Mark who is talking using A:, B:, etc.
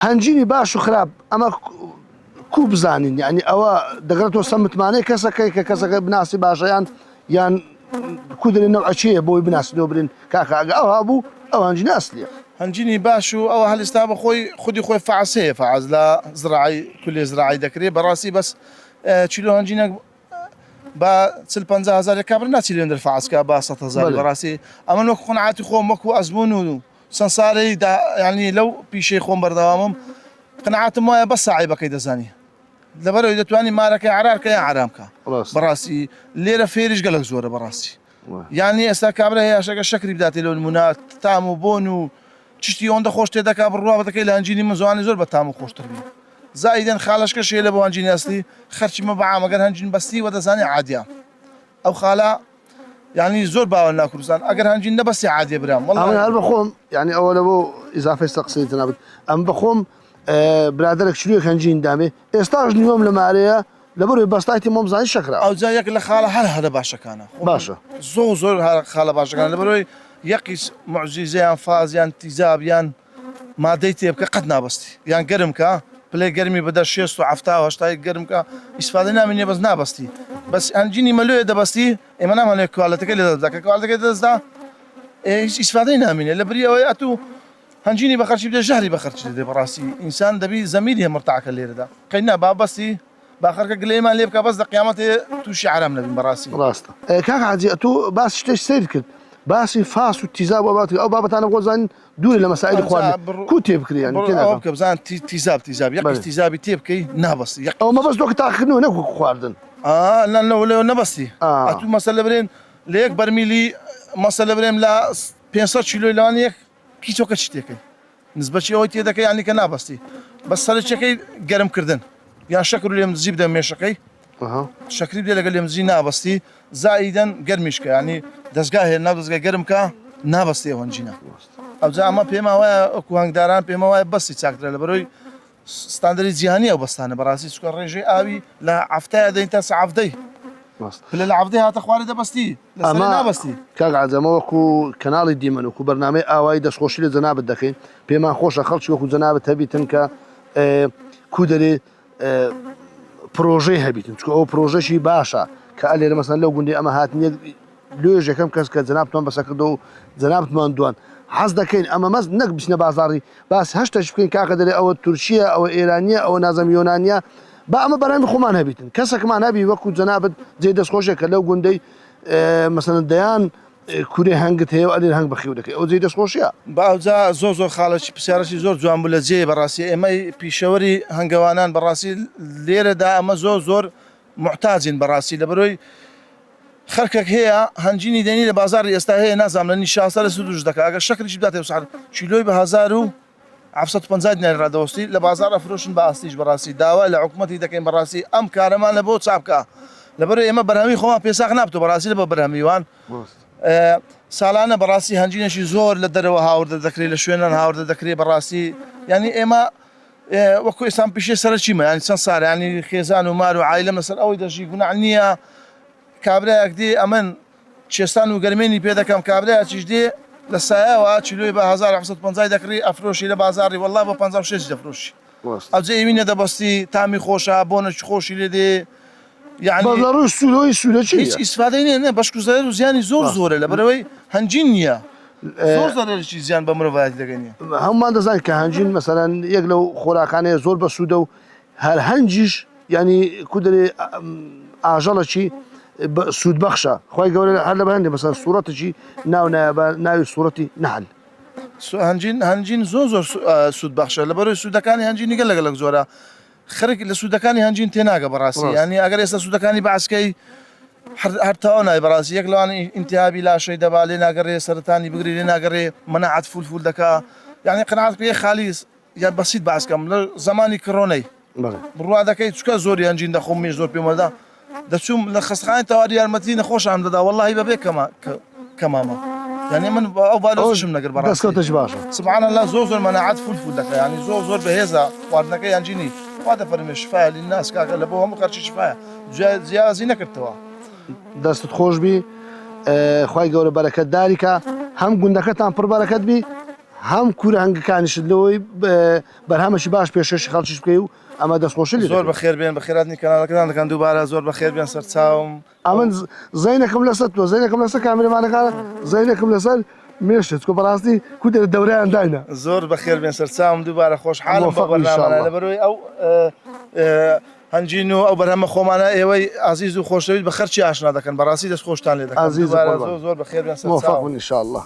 A: هەنجینی باش و خراپ ئەمە کوو بزانین، یعنی ئەوە دەگرێتەوە سەمتمانەی کەسەکەی کە کەسەکە بناسی باشەیان یان کودرێن نەوعچەیە بۆی بناسیەوە برین کاکە ئەگە ئەوها بوو ئەو هەنجینە ئەسلیە.
B: هەنجینی باش و ئەوە هەلیستا بە خۆی خودی خۆی فعسەیە فعاز لە زراعی کولێ زراعی دەکرێت بەڕاستی بەس چیلۆ هەنجینە با 40-50 کابرا ناچیلێن دەرفعسکە با 100,000 بەڕاستی ئەمە وەکو قەناعەتی خۆم وەکو ئەزمون و سەنسارەی ینی لەو پیشەی خۆم بەردەوامم قەناعەتم وایە بەس ساعیبەکەی دەزانی لەبەرەوەی دەتوانی مارەکەی عرارکە یا عرامکە بەڕاستی لێرە فێریش گەلک زۆرە بەڕاستی یعنی ئێستا کابرا هەیە شەکە شەکری بداتێ لەو نمونە تام و بۆن و چشتی ئەوەندە خۆش تێ دەکا بڕوا بەتەکەی لە هەنجینی من زوانی زۆر بە تام و خۆشتر بی زائیدەن خاڵەشکە شێ لە بۆ هەنجینی ئەسلی خەرچی مە بەعام ئەگەر هەنجین بەستی وە دەزانی عادیە ئەو خاڵە یعنی زۆر باوە لە کوردستان ئەگەر هەنجین نەبەستی عادیە برام
A: وەڵڵا هەر بەخۆم یعنی ئەوە لە بۆ ئیزافەی سەقسەیت نابێت ئەم بەخۆم برادێک شوێک هەنجین دامێ ئێستاش نیوەم لە مارەیە لەبەرەوەی بەستایتی مۆمزانی شەکرا
B: ئەو جا یەک لە خاڵە هەر هەرە باشەکانە
A: باشە
B: زۆر خاڵە باشەکان لەبەرەوەی یەقیس معجیزەیان فازیان تیزابیان مادەی تێ بکە قەت نابەستی یان گەرمکە پلەی گەرمی بدە 6 و 7 گەرمکە ئیسفادە نامێنێ بەس نابەستی بەس هەنجینی مەلوێ دەبەستی ئێمە نامانێ کوالەتەکەی لە دەستدا کە کوالەتەکەی دەستدا هیچ ئیسفادەی نامێنێ لەبەری ئەوەی ئەتوو هەنجینی بەخەرچی بدە ژاری بەخەرچی دەدێ بەڕاستی ئینسان دەبی زەمیری هەمڕتاکە لێرەدا قەینا بابەستی باخەرکە گلەیمان لێ بکە بەس دە قیامەتێ تووشی عرام نەبین بەڕاستی
A: ڕاستە کاک حاجی ئەتۆ باسی شتێک سیر کرد باسی فاس و تیزاب بابات ئەو بابەتانە گۆزانین دوورە لە مەسائلی خواردن کو تێ بکرێن
B: بکە بزان تیزاب یەک تیزابی تێ بکەی نابەستی
A: ئەو مەبەست دۆکە تاقیکردنەوە نەکو خواردن
B: لەو نەبەستی ئەتوو مەسەلە برێن لە یەک بەرمیلی مەسەلە برێم لە 500 کیلۆی لەوان یەک پیچۆکە چ تێکەی نسبەتی ئەوەی تێ دەکەی یانی کە نابەستی بەس سەرچەکەی گەرمکردن یان شەکر و لێمزی بدە مێشەکەی شەکری بدێ لەگەڵ لێمزی نابەستی زائیدەن گەرمیشکە ینی دەستگا هێن ناو دەستگای گەرمکە نابەستی هەنجینە ئەوجا ئەمە پێما وایە ئەوکو هەنگداران پێمە وایە بەستی چاکترە لەبەرەوەی ستاندەری جیهانی ئەو بەستانە بەڕاستی چکە ڕێژەی ئاوی لە هەفتەیە دەین تا سەعەفتەی پلە لە عەفتەی هاتە خوارێ دەبەستی لەسەری نابەستی
A: کاک عەزەمە وەکو کەناڵی دیمەن وەکو بەرنامەی ئاوایی دەستخۆشی لە جەنابەت دەکەین پێمان خۆشە خەڵکی وەکو جەنابەت هەبیتن کە کو دەرێ پرۆژەی هەبیتن چکە ئەو پرۆژەشی باشە کە ئەلێرە مەسەن لەو گوندی ئەمە هاتنیە لێژ یەکەم کەس کە جەنابتمان بەسەکردەوە و جەنابتمان دوان حەز دەکەین ئەمە مەز نەک بچنە بازاڕی باس هەشتەش بکەین کاکە دەرێ ئەوە تورکیە ئەوە ئێرانیە ئەوە نازەم یۆنانیە با ئەمە بەرهەمی خۆمان هەبیتن کەسێکمان هەبی وەکو جەنابەت جێ دەستخۆشێک کە لەو گوندەی مەسەن دەیان کوورێ هەنگت هەیە و ئەلێر هەنگ بەخیو دەکەی ئەو جێ دەستخۆشیە
B: باوجا زۆر خاڵەی پرسیارەشی زۆر جوان بوو لە جێ بەڕاستی ئێمەی پیشەوەری هەنگەوانان بەڕاستی لێرەدا ئەمە زۆر محتاجین بەڕاستی لەبەرەوەی خەرکێک هەیە هەنجینی دێنی لە بازاری ئێستا هەیە نازام لە نیشاسە لە سودوش دەکات ئەگەر شەکریش بداتێ سعر کیلۆی بە 1750 دینار ڕادەوەستی لە بازار ئەفرۆشن بە ئاستیش بەڕاستی داوا لە حکوومەتی دەکەین بەڕاستی ئەم کارەمان لە بۆ چاپکە لەبەرەوەی ئێمە بەرهەمی خۆمان پێساق نابتەوە بەڕاستی لە بە بەرهەمیوان ساڵانە بەڕاستی هەنجینەشی زۆر لە دەرەوە هاوردە دەکرێت لە شوێنان هاوردە دەکرێت بەڕاستی ینی ئێمە وەکو ئێستان پیشێ سەرچیمە ینی چەند ساڵ ینی خێزان و مار و عایلەم لەسەر ئەوەی دەژی گوناح نییە کابرایەک دێ ئەمن چێستان و گەرمێنی پێ دەکەم کابرایەکیش دێ لە سایەوە چیلۆی بە 1750 دەکڕی ئەفرۆشی لە بازاری وەڵڵا بە 56 دەفرۆشی ئەوجێ ئێمینە دەبەستی تامی خۆشە بۆنەی خۆشی لێ دێ
A: یعنی سولۆی سولەچی
B: هیچ ئیسفادەی نییە بەشکوزەر و زیانی زۆرە لەبەرەوەی هەنجین نییە زۆر زەرەرشی زیان بە مرۆڤایەتی دەگەنیە
A: هەمومان دەزانین کە هەنجین مەسەلەن یەک لەو خۆراکانەیە زۆر بە سوودە و هەر هەنجیش ینی کو دەرێ ئاژەڵەکی سوودبەخشە خۆی گەورە هەر لە بەهێندێ مەسەن سوورەتێکی ناوی سوورەتی نەحل
B: هەنجین زۆر سوودبەخشە لەبەرەوەی سوودەکانی هەنجینی گەلک زۆرە خەرک لە سوودەکانی هەنجین تێناگە بەڕاستی ینی ئەگەر ئێستا سوودەکانی بەعسکەی هەر تاوە نای بەڕاستی یەک لەوان ئینتیهابی لاشەی دەبا لێ ناگەڕێ سەرەتانی بگری لێ ناگەڕێ مەناعەت فول دەکا یعنی قەناعەت پێ خالیس یا بەسیط باسکەم لە زمانی کڕۆنەی بڕوا دەکەی چکە زۆری هەنجین دەخۆم مێ زۆر پێمەدا دەچوم لە خەستخانەی تەواوی یارمەتی نەخۆشم دەدا وەڵڵاهی بەبێ کەمامە یعنی من ئەو بالۆزشم نەگەر
A: بەڕاستکەوتەش باشە
B: سبحان الله زۆر مەناعەت فول دەکا ینی زۆر بەهێزە خواردنەکەی هەنجینی خوا دەفەرمێ شفایە للناس کاکە لە بۆ هەموو خەرچی شفایە جیازی نەکردەوە
A: دەستت خۆش بی خوای گەورە بەرەکەت داریکە هەم گوندەکەتان پڕ بەرەکەت بی هەم کوورە هەنگەکانیشت لەوەی بەرهەمەشی باش پێشەشی خەڵکیش بکەی و ئەمە دەستخۆشی
B: زۆر بەخێر بێن بەخێراتنی کەناڵەکەتان دەکەن دووبارە زۆر بەخێر بێن سەر چاوم
A: ئەمن زەینەکەم لەسەر تۆ زەینەکەم لەسەر کامێرەمانەکانە زەینەکەم لەسەر مێشت کۆ بەڕاستی کودێ دەورەیان داینە
B: زۆر بەخێر بێن سەر چاوم دووبارە خۆشحاڵم بە
A: موفق إن شاء
B: بەرنامەکە
A: الله.
B: لەبەرەوەی ئەو هەنجین و ئەو بەرهەمە خۆمانە ئێوەی عزیز و خۆشەویست بە خەرچی ئاشنا دەکەن بەڕاستی دەست خۆشتان لێ دەکەن
A: عزیز و
B: دووبارە
A: قوربان.
B: زۆر بەخێر بێن سەر
A: موفق
B: چاوم
A: بن إن شاء الله.